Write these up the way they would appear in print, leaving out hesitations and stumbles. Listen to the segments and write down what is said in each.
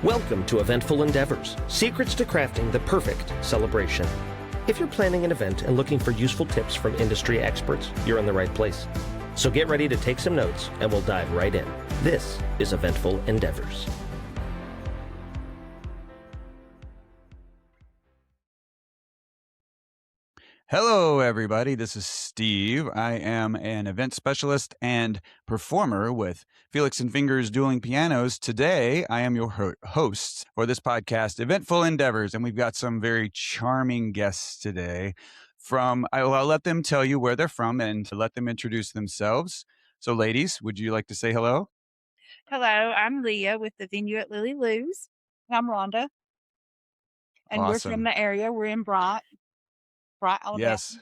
Welcome to Eventful Endeavors, secrets to crafting the perfect celebration. If you're planning an event and looking for useful tips from industry experts, you're in the right place. So get ready to take some notes and we'll dive right in. This is Eventful Endeavors. Hello, everybody. This is Steve. I am an event specialist and performer with Felix and Fingers Dueling Pianos. Today, I am your host for this podcast, Eventful Endeavors, and we've got some very charming guests today. I'll let them tell you where they're from and to let them introduce themselves. So, ladies, would you like to say hello? Hello, I'm Leah with the venue at Lilly. I'm Rhonda. And We're from Awesome. the area. We're in Bright, Alabama. Yes.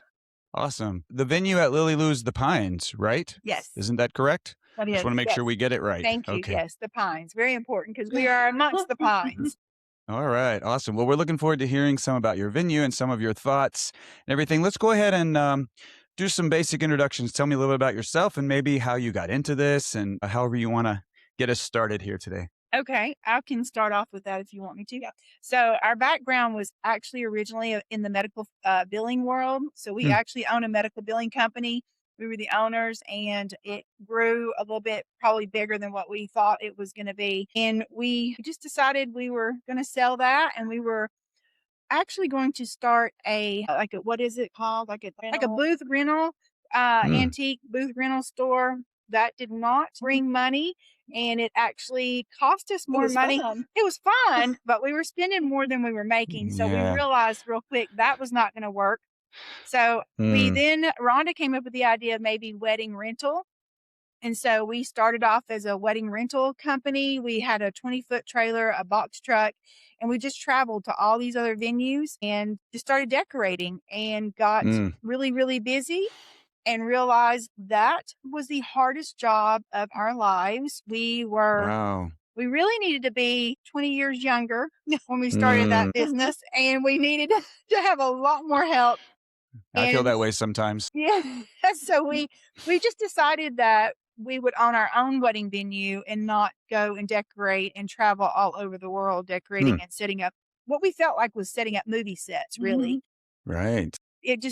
Awesome. The venue at Lilly Lou's, the Pines, right? Yes. Isn't that correct? That is. Just want to make Yes. sure we get it right. Thank you. Okay. Yes, the Pines. Very important because we are amongst the Pines. All right. Awesome. Well, we're looking forward to hearing some about your venue and some of your thoughts and everything. Let's go ahead and do some basic introductions. Tell me a little bit about yourself and maybe how you got into this and however you want to get us started here today. Okay, I can start off with that if you want me to. Yeah. So our background was actually originally in the medical billing world. So we actually own a medical billing company. We were the owners, and it grew a little bit, probably bigger than what we thought it was going to be. And we just decided we were going to sell that, and we were actually going to start what is it called? Like a booth rental, antique booth rental store. That did not bring money, and it actually cost us more money. It was fun, but we were spending more than we were making. So we realized real quick that was not going to work. So Rhonda came up with the idea of maybe wedding rental. And so we started off as a wedding rental company. We had a 20-foot trailer, a box truck, and we just traveled to all these other venues and just started decorating and got really, really busy and realized that was the hardest job of our lives. We really needed to be 20 years younger when we started that business, and we needed to have a lot more help. I feel that way sometimes. Yeah. So we just decided that we would own our own wedding venue and not go and decorate and travel all over the world decorating and setting up what we felt like was setting up movie sets, really. Right.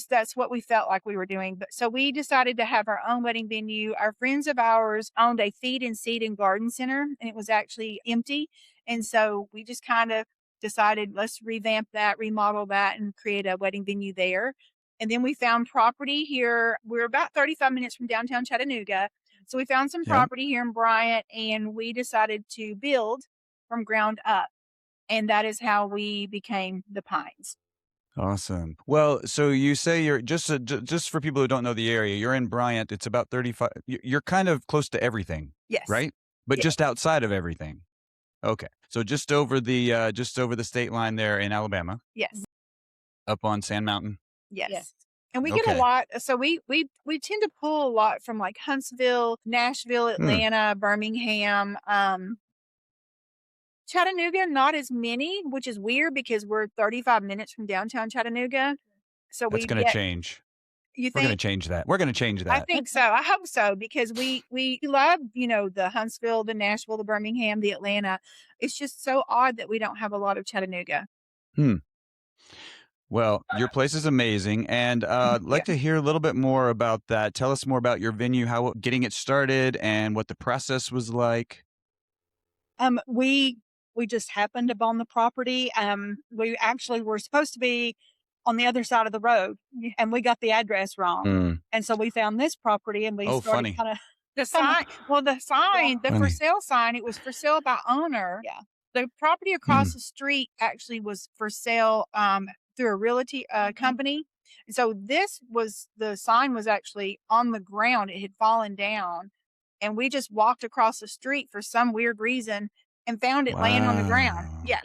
That's what we felt like we were doing. But so we decided to have our own wedding venue. Our friends of ours owned a feed and seed and garden center, and it was actually empty. And so we just kind of decided, let's revamp that, remodel that, and create a wedding venue there. And then we found property here. We're about 35 minutes from downtown Chattanooga. So we found some property here in Bryant, and we decided to build from ground up. And that is how we became the Pines. Awesome. Well, so you say you're just for people who don't know the area, you're in Bryant. It's about 35. You're kind of close to everything. Yes. Right? But just outside of everything. Okay. So just over the state line there in Alabama. Yes. Up on Sand Mountain. Yes. And we get a lot. So we tend to pull a lot from like Huntsville, Nashville, Atlanta, Birmingham, Chattanooga, not as many, which is weird because we're 35 minutes from downtown Chattanooga. So that's going to change. You think? We're going to change that. We're going to change that. I think so. I hope so, because we love, the Huntsville, the Nashville, the Birmingham, the Atlanta. It's just so odd that we don't have a lot of Chattanooga. Well, your place is amazing, and I'd like to hear a little bit more about that. Tell us more about your venue, how getting it started, and what the process was like. We just happened upon the property. We actually were supposed to be on the other side of the road, and we got the address wrong. And so we found this property, and we started kind of the sign. Well, the sign, the for sale sign, it was for sale by owner. Yeah. The property across the street actually was for sale through a realty company. And so the sign was actually on the ground. It had fallen down, and we just walked across the street for some weird reason and found it laying on the ground. Yeah.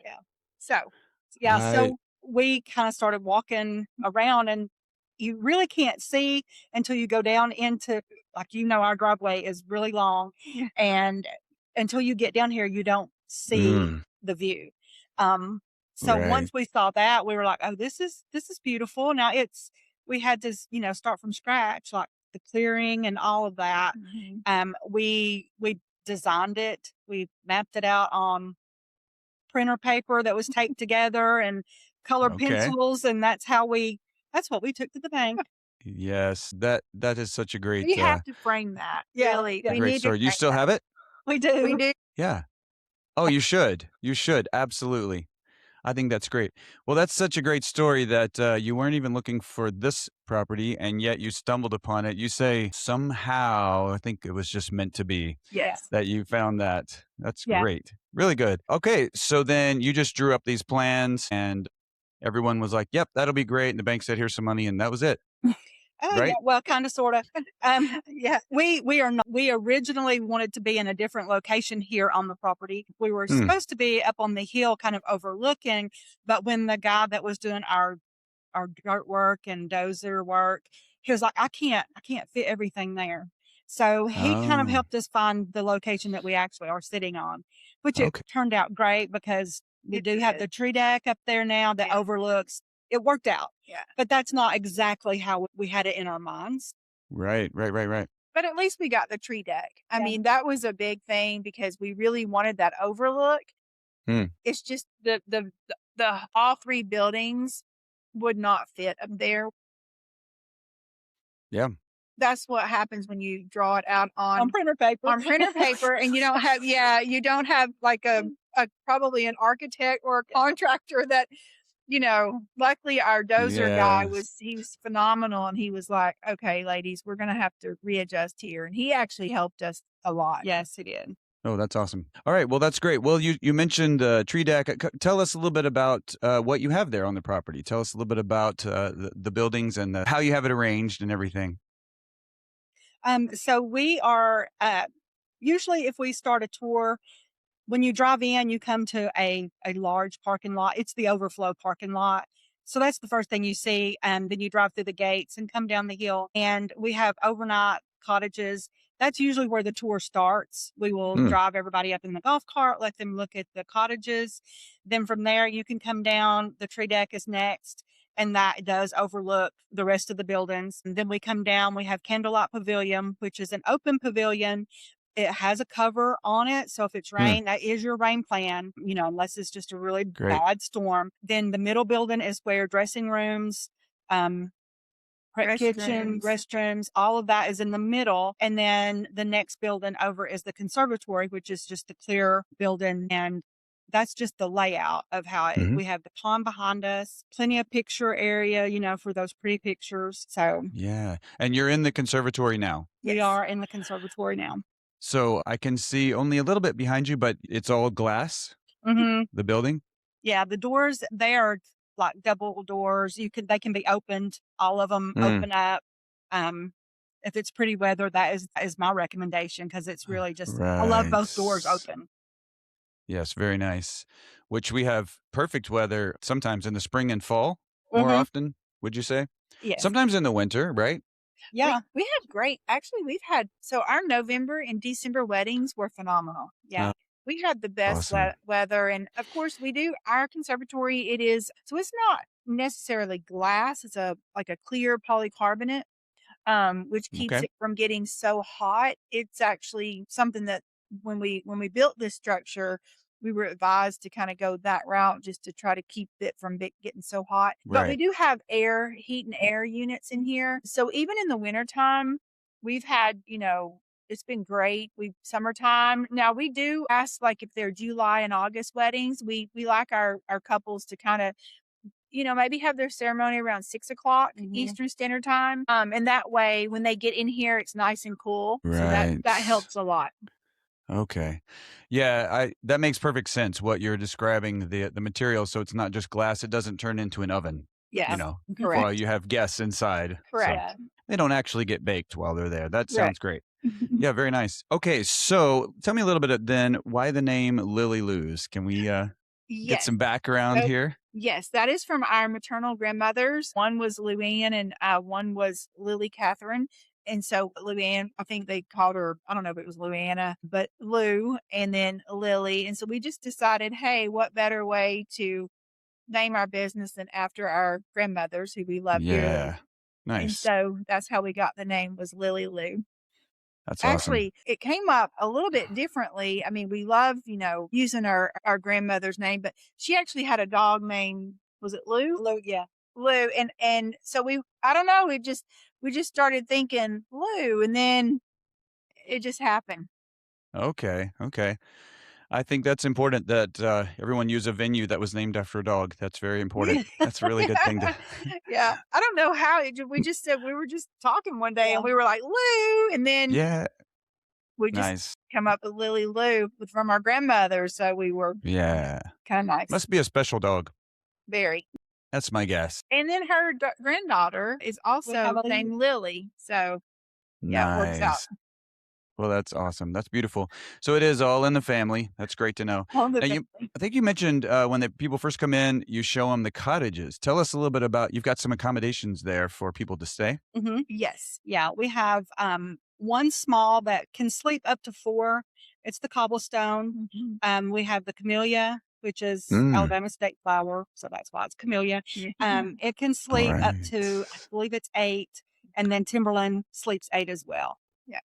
So we kind of started walking around, and you really can't see until you go down into, our driveway is really long, and until you get down here, you don't see the view. Once we saw that, we were like, oh, this is beautiful. Now we had to, start from scratch, like the clearing and all of that. We designed it. We mapped it out on printer paper that was taped together and colored Okay. pencils, and that's what we took to the bank. Yes, that is such a great We have to frame that. Yeah, Really, yeah. we great need to story. You frame still that. have it? We do. We do. Yeah. Oh, you should. You should. Absolutely. I think that's great. Well, that's such a great story that you weren't even looking for this property and yet you stumbled upon it. You say somehow, I think it was just meant to be Yes. that you found that. That's Yeah. great. Really good. Okay. So then you just drew up these plans and everyone was like, yep, that'll be great. And the bank said, here's some money. And that was it. Oh, Right? yeah, well, kind of, sort of. Yeah, we are not. We originally wanted to be in a different location here on the property. We were Hmm. supposed to be up on the hill, kind of overlooking. But when the guy that was doing our dirt work and dozer work, he was like, I can't fit everything there. So he kind of Oh, helped us find the location that we actually are sitting on, which it okay. turned out great because we It do have did. the tree deck up there now that Yeah. overlooks. It worked out. Yeah. But that's not exactly how we had it in our minds. Right. But at least we got the tree deck. I Yeah. mean, that was a big thing because we really wanted that overlook. Hmm. It's just the all three buildings would not fit up there. Yeah. That's what happens when you draw it out On printer paper. on printer paper and you don't have like a probably an architect or a contractor that, luckily our dozer guy Yes. he was phenomenal and he was like, okay, ladies, we're going to have to readjust here. And he actually helped us a lot. Yes, he did. Oh, that's awesome. All right. Well, that's great. Well, you mentioned tree deck. Tell us a little bit about what you have there on the property. Tell us a little bit about the buildings and how you have it arranged and everything. So we are usually, if we start a tour, when you drive in, you come to a large parking lot. It's the overflow parking lot. So that's the first thing you see. And then you drive through the gates and come down the hill. And we have overnight cottages. That's usually where the tour starts. We will drive everybody up in the golf cart, let them look at the cottages. Then from there, you can come down. The tree deck is next, and that does overlook the rest of the buildings. And then we come down, we have Candlelight Pavilion, which is an open pavilion. It has a cover on it. So if it's rain, that is your rain plan, unless it's just a really Great. bad storm. Then the middle building is where dressing rooms, prep kitchen, restrooms, all of that is in the middle. And then the next building over is the conservatory, which is just the clear building. And that's just the layout of how we have the pond behind us, plenty of picture area, for those pretty pictures. So Yeah. And you're in the conservatory now. we are in the conservatory now. So I can see only a little bit behind you, but it's all glass, Mm-hmm. the building. Yeah, the doors, they are like double doors. They can be opened. All of them open up. If it's pretty weather, that is my recommendation because it's really just, I love both doors open. Yes, very nice. Which we have perfect weather sometimes in the spring and fall more often, would you say? Yes. Sometimes in the winter, right? Yeah. We have we've had, our November and December weddings were phenomenal. Yeah. We had the best Awesome. weather. And of course we do our conservatory. It's not necessarily glass. It's like a clear polycarbonate, which keeps Okay. it from getting so hot. It's actually something that when we built this structure, we were advised to kind of go that route just to try to keep it from getting so hot. But we Right. do have heat and air units in here. So even in the wintertime, we've had, it's been great. Summertime. Now we do ask like if they're July and August weddings, we like our couples to kind of, maybe have their ceremony around 6:00 Eastern Standard Time. And that way when they get in here, it's nice and cool. So that Right. helps a lot. Okay. Yeah, that makes perfect sense what you're describing, the material, so it's not just glass, it doesn't turn into an oven, Yes. while Correct. you have guests inside. So Correct. they don't actually get baked while they're there. That Right. sounds great. Yeah, very nice. Okay, so tell me a little bit then why the name Lilly Lou's? Can we get Yes. some background So- here? Yes, that is from our maternal grandmothers. One was Luann and one was Lily Catherine. And so Luann, I think they called her, I don't know if it was Luanna, but Lou, and then Lily. And so we just decided, hey, what better way to name our business than after our grandmothers who we love dearly. Yeah. And Nice. so that's how we got the name, was Lily Lou. That's awesome. Actually, it came up a little bit differently. I mean, we love, using our grandmother's name, but she actually had a dog named, was it Lou? Lou, yeah. Lou. And so I don't know, we just started thinking Lou, and then it just happened. Okay. Okay. I think that's important that everyone use a venue that was named after a dog. That's very important. That's a really good thing to. Yeah. I don't know how we just said, we were just talking one day Yeah. and we were like, Lou. And then Yeah. we just Nice. come up with Lily Lou from our grandmother. So we were Yeah. kind of nice. Must be a special dog. Very. That's my guess. And then her granddaughter is have also a named Lily. So yeah, it works out. Nice. Well, that's awesome. That's beautiful. So it is all in the family. That's great to know. On the Now, I think you mentioned when the people first come in, you show them the cottages. Tell us a little bit about. You've got some accommodations there for people to stay. Mm-hmm. Yes. Yeah, we have one small that can sleep up to 4. It's the cobblestone. Mhm. We have the camellia, which is Mm, Alabama state flower, so that's why it's camellia. It can sleep up right. to, I believe it's 8, and then Timberland sleeps 8 as well. Yeah.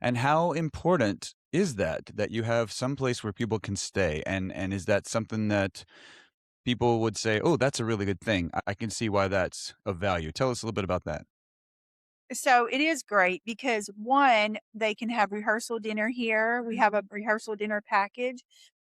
And how important is that you have some place where people can stay? And is that something that people would say, "Oh, that's a really good thing. I can see why that's of value." Tell us a little bit about that. So it is great because one, they can have rehearsal dinner here. We have a rehearsal dinner package.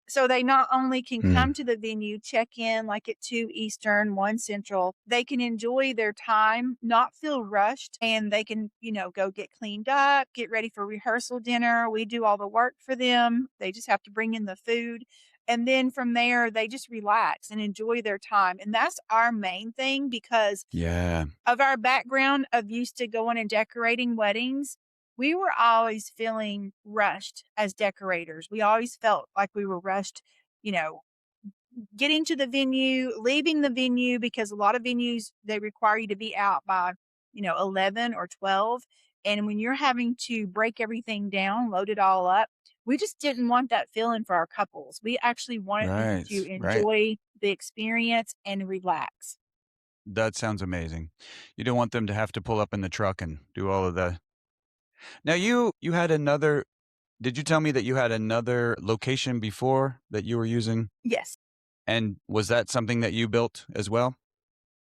So they not only can Mm, come to the venue, check in like at 2 Eastern, 1 Central, they can enjoy their time, not feel rushed, and they can, go get cleaned up, get ready for rehearsal dinner. We do all the work for them. They just have to bring in the food. And then from there, they just relax and enjoy their time. And that's our main thing because yeah. of our background of used to going and decorating weddings, we were always feeling rushed as decorators. We always felt like we were rushed, you know, getting to the venue, leaving the venue, because a lot of venues, they require you to be out by, 11 or 12. And when you're having to break everything down, load it all up, we just didn't want that feeling for our couples. We actually wanted them Right. to Right. enjoy the experience and relax. That sounds amazing. You don't want them to have to pull up in the truck and do all of the. Now you had another. Did you tell me that you had another location before that you were using? Yes. And was that something that you built as well?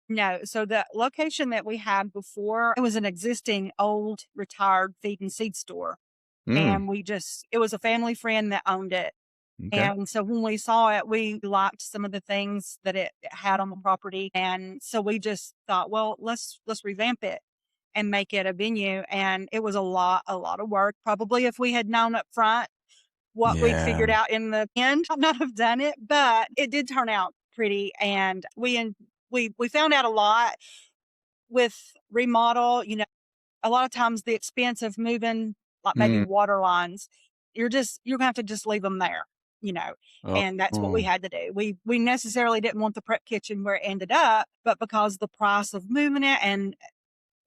No, so the location that we had before, it was an existing old retired feed and seed store. Mm, And it was a family friend that owned it. okay. And so when we saw it, we liked some of the things that it had on the property. And so we just thought, well, let's revamp it and make it a venue. And it was a lot of work. Probably if we had known up front what we'd Yeah. figured out in the end, I'd not have done it, but it did turn out pretty. And we found out a lot with remodel, a lot of times the expense of moving, like maybe Mm. water lines, you're gonna have to just leave them there, Oh. and that's what we had to do. We necessarily didn't want the prep kitchen where it ended up, but because the price of moving it and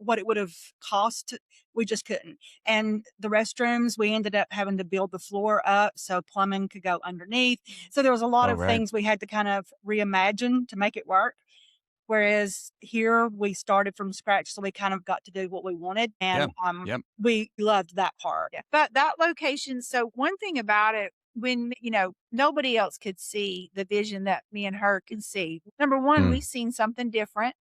what it would have cost, we just couldn't. And the restrooms, we ended up having to build the floor up so plumbing could go underneath. So there was a lot Oh, of right. things we had to kind of reimagine to make it work. Whereas here we started from scratch, so we kind of got to do what we wanted, Yep. and Yep. we loved that part. Yeah. But that location, so one thing about it, when, nobody else could see the vision that me and her could see. Number one, we Mm. seen something different.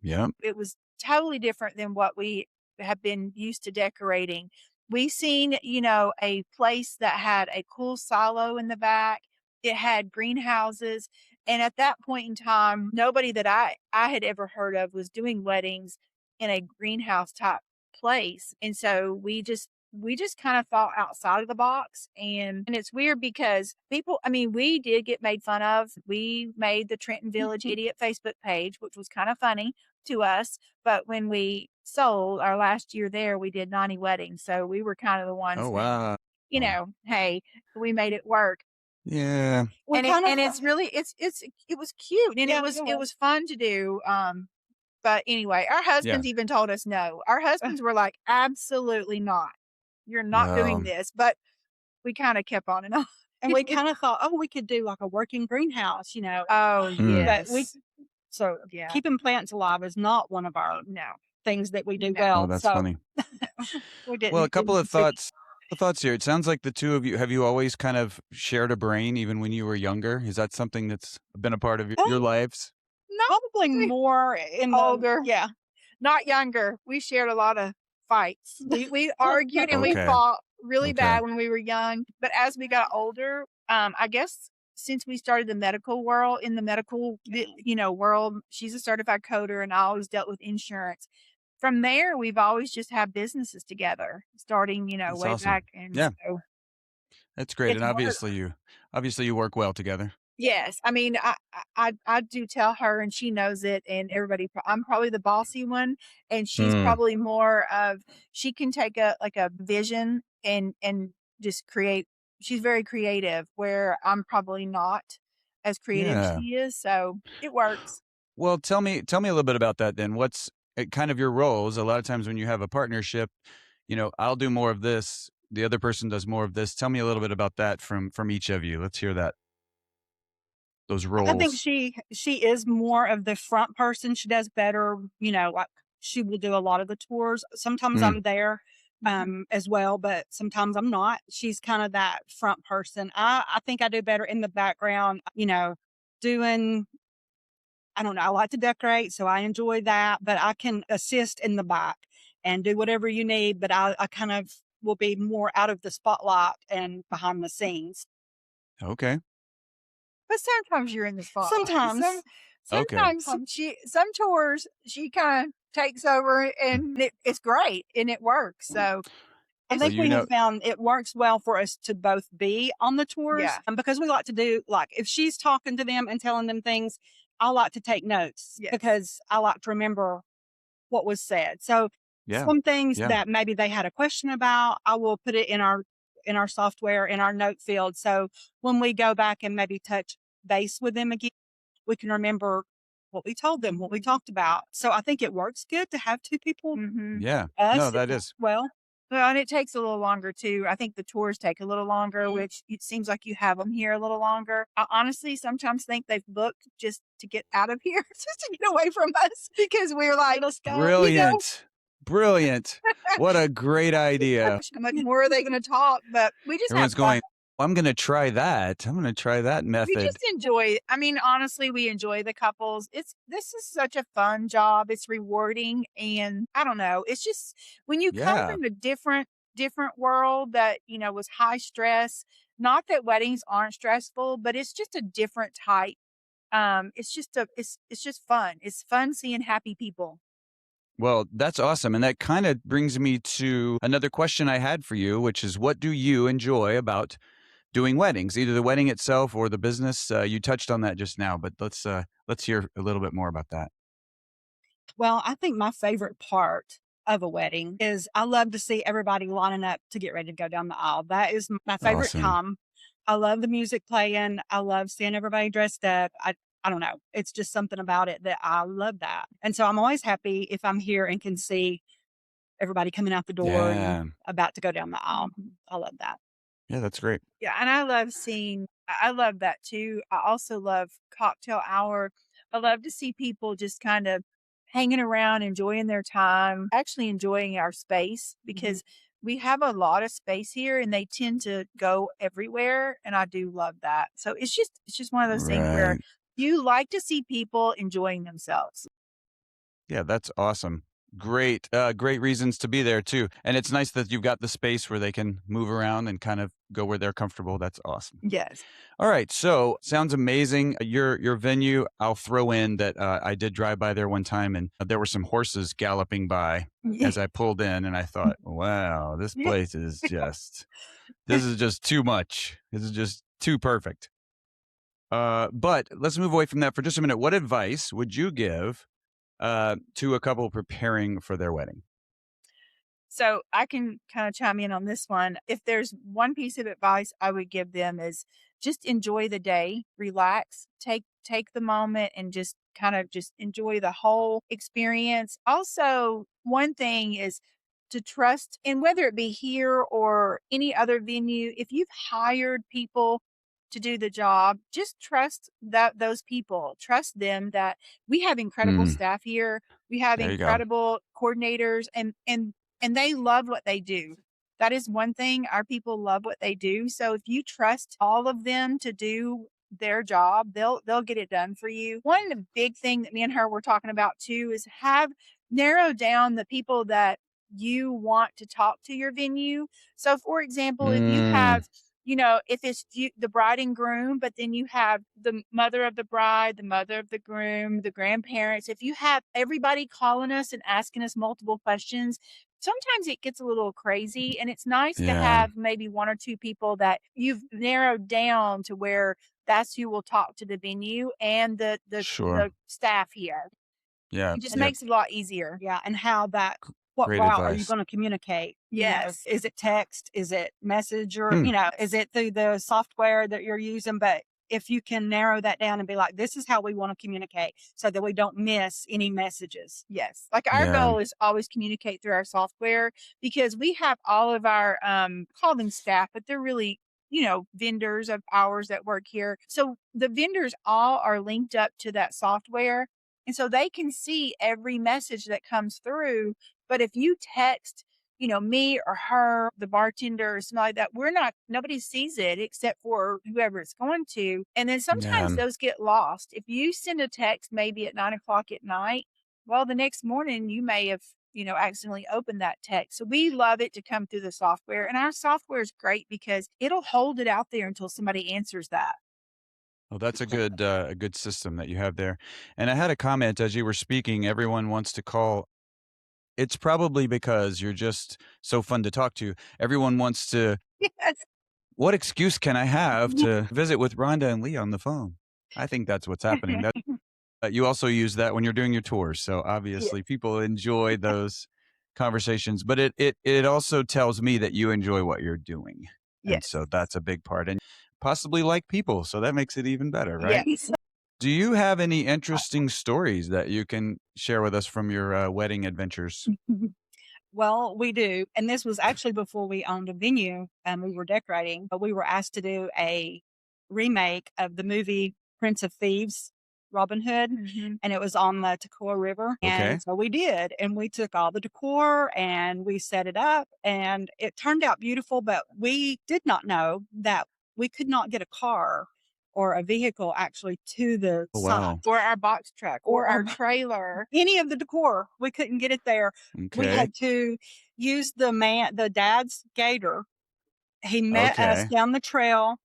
Yep. It was totally different than what we have been used to decorating. We seen, a place that had a cool silo in the back. It had greenhouses. And at that point in time, nobody that I had ever heard of was doing weddings in a greenhouse type place. And so we just kind of thought outside of the box. And it's weird because people, I mean, we did get made fun of. We made the Trenton Village Idiot Facebook page, which was kind of funny to us. But when we sold our last year there, we did 90 weddings. So we were kind of the ones Oh, that, wow. hey, we made it work. Yeah. We And kind of it's really it was cute and Yeah, it was fun to do. But anyway, our Yeah. husbands even told us no. Our husbands were like, absolutely not. You're not doing Well, this. But we kind of kept on and on. and we kind of thought, oh, we could do like a working greenhouse. Oh Mm. But yes. so Yeah. keeping plants alive is not one of our No. things that we do No. well. Oh, that's So funny. We didn't. Well, a couple of didn't see- thoughts here. It sounds like the two of you, have you always kind of shared a brain even when you were younger? Is that something that's been a part of your Um, lives? probably we- more in the Older. yeah. Not younger. We shared a lot of fights. We argued and we Okay. fought really Okay. bad when we were young. But as we got older, I guess since we started the medical world in the medical world, she's a certified coder and I always dealt with insurance. From there, we've always just had businesses together, starting That's way awesome. back, and Yeah. so That's great. it's And worked. obviously you work well together. Yes, I mean, I do tell her, and she knows it, and everybody. I'm probably the bossy one, and she's Hmm. probably more of. She can take a vision and just create. She's very creative, where I'm probably not as creative as Yeah. she is, so it works. Well, tell me a little bit about that then. What's kind of your roles? A lot of times when you have a partnership, I'll do more of this, the other person does more of this. Tell me a little bit about that from each of you. Let's hear that. Those I think roles. she is more of the front person. She does better, like she will do a lot of the tours. Sometimes Mm. I'm there as well, but sometimes I'm not. She's kind of that front person. I think I do better in the background, doing I don't know, I like to decorate, so I enjoy that, but I can assist in the back and do whatever you need, but I kind of will be more out of the spotlight and behind the scenes. Okay. But sometimes you're in the spotlight. Sometimes. Okay. Sometimes some tours she kind of takes over, and it's great and it works. So I So think we have found it works well for us to both be on the tours Yeah. because we like to do like if she's talking to them and telling them things, I like to take notes Yes. because I like to remember what was said. So Yeah. some things Yeah. that maybe they had a question about, I will put it in our software in our note field. So when we go back and maybe touch base with them again, we can remember what we told them, what we talked about. So I think it works good to have two people. Mm-hmm. Yeah. Us, No, it that works is. well. Well, and it takes a little longer too. I think the tours take a little longer, which it seems like you have them here a little longer. I honestly sometimes think they've booked just to get out of here, just to get away from us, because we're like, Let's go. Brilliant. Brilliant. What a great idea. how much more are they going to talk? But we just Everyone's have fun. going, I'm going to try that. I'm going to try that We method. just enjoy. I mean, honestly, we enjoy the couples. This is such a fun job. It's rewarding, and I don't know. It's just when you come Yeah. from a different world that was high stress. Not that weddings aren't stressful, but it's just a different type. It's just fun. It's fun seeing happy people. Well, that's awesome. And that kind of brings me to another question I had for you, which is what do you enjoy about doing weddings, either the wedding itself or the business? You touched on that just now, but let's hear a little bit more about that. Well, I think my favorite part of a wedding is I love to see everybody lining up to get ready to go down the aisle. That is my favorite Awesome. time. I love the music playing. I love seeing everybody dressed up. I don't know. It's just something about it that I love that. And so I'm always happy if I'm here and can see everybody coming out the door Yeah. and about to go down the aisle. I love that. Yeah, that's great. Yeah, and I love that too. I also love cocktail hour. I love to see people just kind of hanging around, enjoying their time, actually enjoying our space because we have a lot of space here and they tend to go everywhere. And I do love that. So it's just one of those things where Right. you like to see people enjoying themselves. Yeah, that's awesome. Great reasons to be there too. And it's nice that you've got the space where they can move around and kind of go where they're comfortable. That's awesome. Yes. All right, so sounds amazing. Your venue, I'll throw in that I did drive by there one time and there were some horses galloping by as I pulled in and I thought, wow, this place is this is just too much. This is just too perfect. But let's move away from that for just a minute. What advice would you give to a couple preparing for their wedding? So I can kind of chime in on this one. If there's one piece of advice I would give them is just enjoy the day, relax, take the moment and just kind of just enjoy the whole experience. Also, one thing is to trust, and whether it be here or any other venue, if you've hired people to do the job, just trust those people. Trust them that we have incredible Mm, staff here. We have there you go. incredible coordinators, and they love what they do. That is one thing. Our people love what they do. So if you trust all of them to do their job, they'll get it done for you. One big thing that me and her were talking about too is narrow down the people that you want to talk to your venue. So for example, if you Mm, have, if it's the bride and groom, but then you have the mother of the bride, the mother of the groom, the grandparents, if you have everybody calling us and asking us multiple questions, sometimes it gets a little crazy, and it's nice to yeah, have maybe one or two people that you've narrowed down to where that's who will talk to the venue and sure. the staff here. Yeah, It just yep. makes it a lot easier. Yeah, and what Great route are you advice. going to communicate? Yes. Is it text? Is it message? Or, Hmm. is it through the software that you're using? But if you can narrow that down and be like, this is how we want to communicate so that we don't miss any messages. Yes. Like our Yeah, goal is always communicate through our software, because we have all of our call them staff, but they're really, vendors of ours that work here. So the vendors all are linked up to that software. And so they can see every message that comes through. But if you text, me or her, the bartender or something like that, nobody sees it except for whoever it's going to. And then yeah. sometimes those get lost. If you send a text maybe at 9 o'clock at night, well, the next morning you may have, accidentally opened that text. So we love it to come through the software. And our software is great because it'll hold it out there until somebody answers that. Well, that's a good system that you have there. And I had a comment as you were speaking. Everyone wants to call. It's probably because you're just so fun to talk to. Everyone wants to. Yes. What excuse can I have to visit with Rhonda and Lee on the phone? I think that's what's happening. That you also use that when you're doing your tours. So Yes. obviously, people enjoy those conversations. But it also tells me that you enjoy what you're doing, and Yes. so that's a big part. And possibly like people, so that makes it even better, right? Yes. Do you have any interesting stories that you can share with us from your wedding adventures? Well, we do. And this was actually before we owned a venue and we were decorating, but we were asked to do a remake of the movie Prince of Thieves, Robin Hood, and it was on the Toccoa River. Okay. And so we did. And we took all the decor and we set it up and it turned out beautiful, but we did not know that we could not get a car or a vehicle actually to the Oh, site wow. Or our box truck or or our our trailer. any of the decor. We couldn't get it there. We Okay. had to use the dad's gator. He met us Okay. down the trail.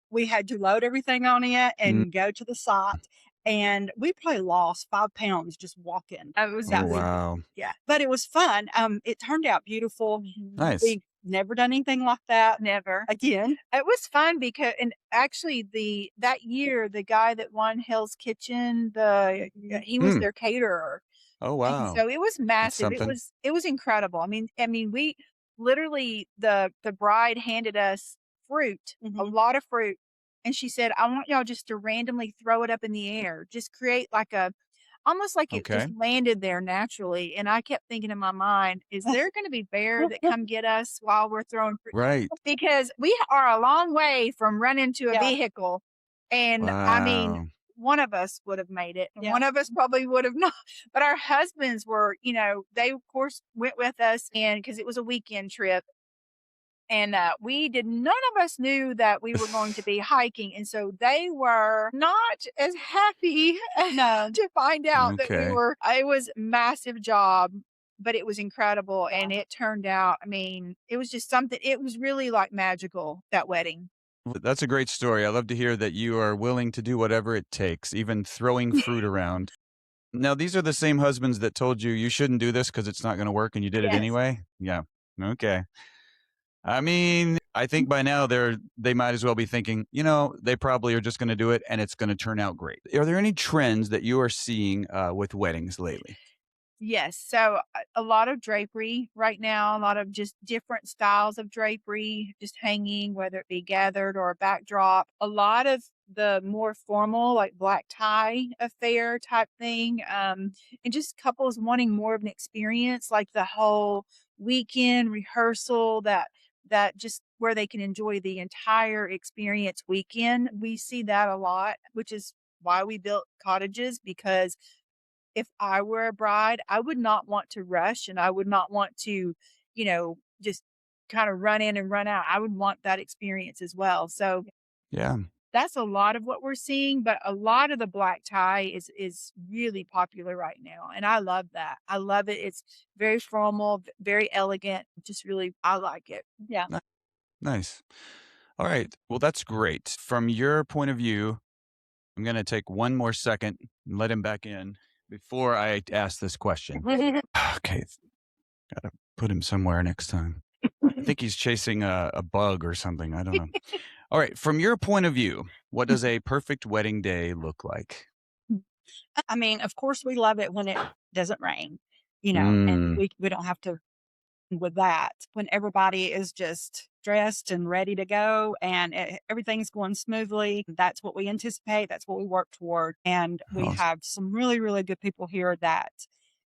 We had to load everything on it Mm. and go to the site. And we probably lost 5 pounds just walking. It was Oh, wow. yeah. But it was fun. It turned out beautiful. Nice. We've never done anything like that Never. again. It was fun because, and actually that year, the guy that won Hell's Kitchen, he was Mm. their caterer. Oh, And wow. so it was That's massive. something. It was incredible. We literally, the bride handed us fruit, a Mhm. lot of fruit. And she said, I want y'all just to randomly throw it up in the air. Just create almost like it Okay. just landed there naturally. And I kept thinking in my mind, is there going to be bear that come get us while we're throwing fruit? Right. Because we are a long way from running to a Yeah. vehicle. And Wow. one of us would have made it, and Yeah. one of us probably would have not. But our husbands were, they of course went with us, and because it was a weekend trip, and none of us knew that we were going to be hiking, and so they were not as happy No. to find out that we Okay. were. It was a massive job, but it was incredible, and it turned out. It was just something. It was really like magical, that wedding. Well, that's a great story. I love to hear that you are willing to do whatever it takes, even throwing fruit around. Now, these are the same husbands that told you you shouldn't do this because it's not going to work, and you did it Yes. anyway? Yeah. Okay. I think by now they might as well be thinking, they probably are just going to do it and it's going to turn out great. Are there any trends that you are seeing with weddings lately? Yes. So a lot of drapery right now, a lot of just different styles of drapery, just hanging, whether it be gathered or a backdrop. A lot of the more formal, like black tie affair type thing. And just couples wanting more of an experience, like the whole weekend rehearsal, that that just where they can enjoy the entire experience weekend. We see that a lot, which is why we built cottages, because if I were a bride, I would not want to rush, and I would not want to, just kind of run in and run out. I would want that experience as well. So Yeah. that's a lot of what we're seeing, but a lot of the black tie is really popular right now, and I love that. I love it. It's very formal, very elegant. Just really, I like it. Yeah. Nice. All right. Well, that's great. From your point of view, I'm going to take one more second and let him back in before I ask this question. Okay. Got to put him somewhere next time. I think he's chasing a bug or something. I don't know. All right. From your point of view, what does a perfect wedding day look like? I mean, of course, we love it when it doesn't rain, and we don't have to with that. When everybody is just dressed and ready to go and everything's going smoothly, that's what we anticipate. That's what we work toward. And we Awesome. have some really, really good people here that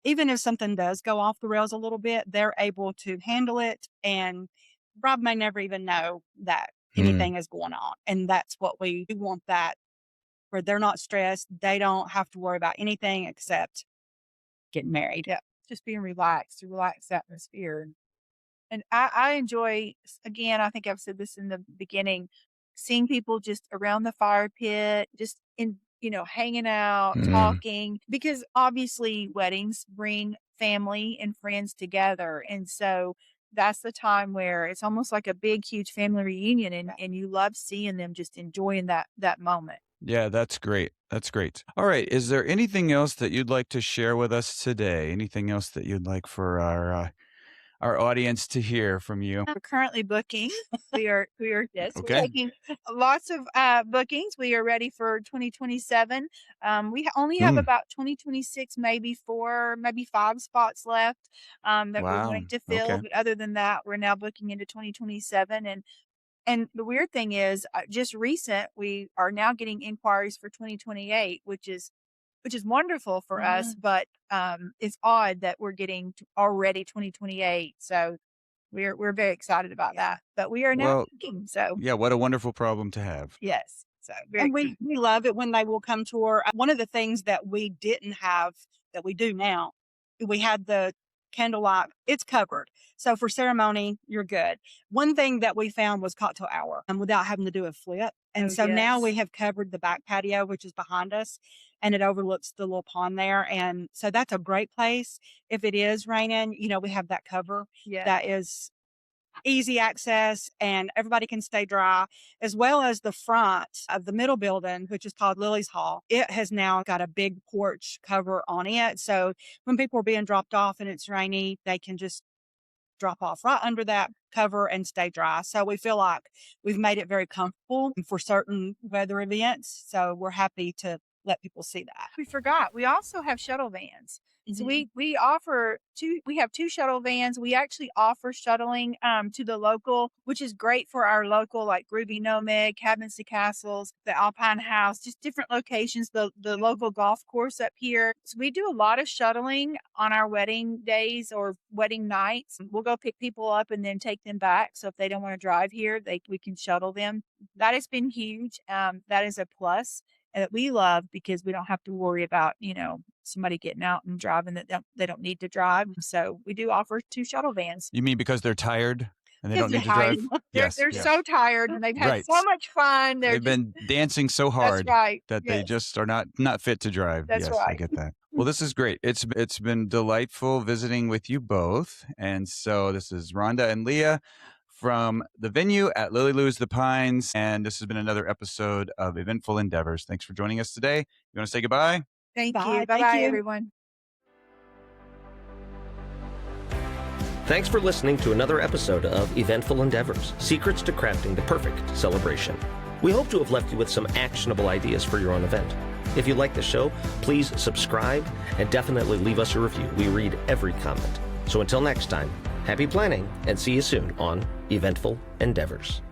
even if something does go off the rails a little bit, they're able to handle it. And Rob may never even know that anything is going on. And that's what we want, that where they're not stressed. They don't have to worry about anything except getting married. Yeah. Just being relaxed, a relaxed atmosphere. And I enjoy, again, I think I've said this in the beginning, seeing people just around the fire pit, just hanging out, talking, because obviously weddings bring family and friends together. And so that's the time where it's almost like a big, huge family reunion, and you love seeing them just enjoying that moment. Yeah, that's great. That's great. All right. Is there anything else that you'd like to share with us today? Anything else that you'd like for our audience to hear from you? We're currently booking. We are yes, Okay. we're taking lots of bookings. We are ready for 2027. We only have about 2026, maybe 4, maybe 5 spots left that we're wanting to fill. Okay. But other than that, we're now booking into 2027. And the weird thing is, just recent, we are now getting inquiries for 2028, which is wonderful for us. But it's odd that we're getting already 2028. So we're very excited about that. But we are now booking. So Yeah, what a wonderful problem to have. yes. So very And we love it when they will come tour. One of the things that we didn't have that we do now, we had the candlelight. It's covered. So for ceremony, you're good. One thing that we found was cocktail hour and without having to do a flip. And so now we have covered the back patio, which is behind us, and it overlooks the little pond there. And so that's a great place. If it is raining, we have that cover. Yeah. That is easy access and everybody can stay dry, as well as the front of the middle building, which is called Lily's Hall. It has now got a big porch cover on it. So when people are being dropped off and it's rainy, they can just drop off right under that cover and stay dry. So we feel like we've made it very comfortable for certain weather events. So we're happy to let people see that. We forgot. We also have shuttle vans. So we offer we have 2 shuttle vans. We actually offer shuttling to the local, which is great for our local, like Groovy Nomad, Cabins to Castles, the Alpine House, just different locations, the local golf course up here. So we do a lot of shuttling on our wedding days or wedding nights. We'll go pick people up and then take them back. So if they don't want to drive here, we can shuttle them. That has been huge. That is a plus that we love, because we don't have to worry about, somebody getting out and driving that they don't need to drive. So we do offer 2 shuttle vans. You mean because they're tired and they don't need to tired. drive? They're so tired and they've had so much fun. They've been dancing so hard that they just are not fit to drive. That's yes, right. I get that. Well, this is great. It's been delightful visiting with you both. And so this is Rhonda and Leah from the venue at Lilly Lou's The Pines. And this has been another episode of Eventful Endeavors. Thanks for joining us today. You want to say goodbye? Thank Bye. you. Thank Bye-bye, you. everyone. Thanks for listening to another episode of Eventful Endeavors, Secrets to Crafting the Perfect Celebration. We hope to have left you with some actionable ideas for your own event. If you like the show, please subscribe and definitely leave us a review. We read every comment. So until next time, happy planning and see you soon on Eventful Endeavors.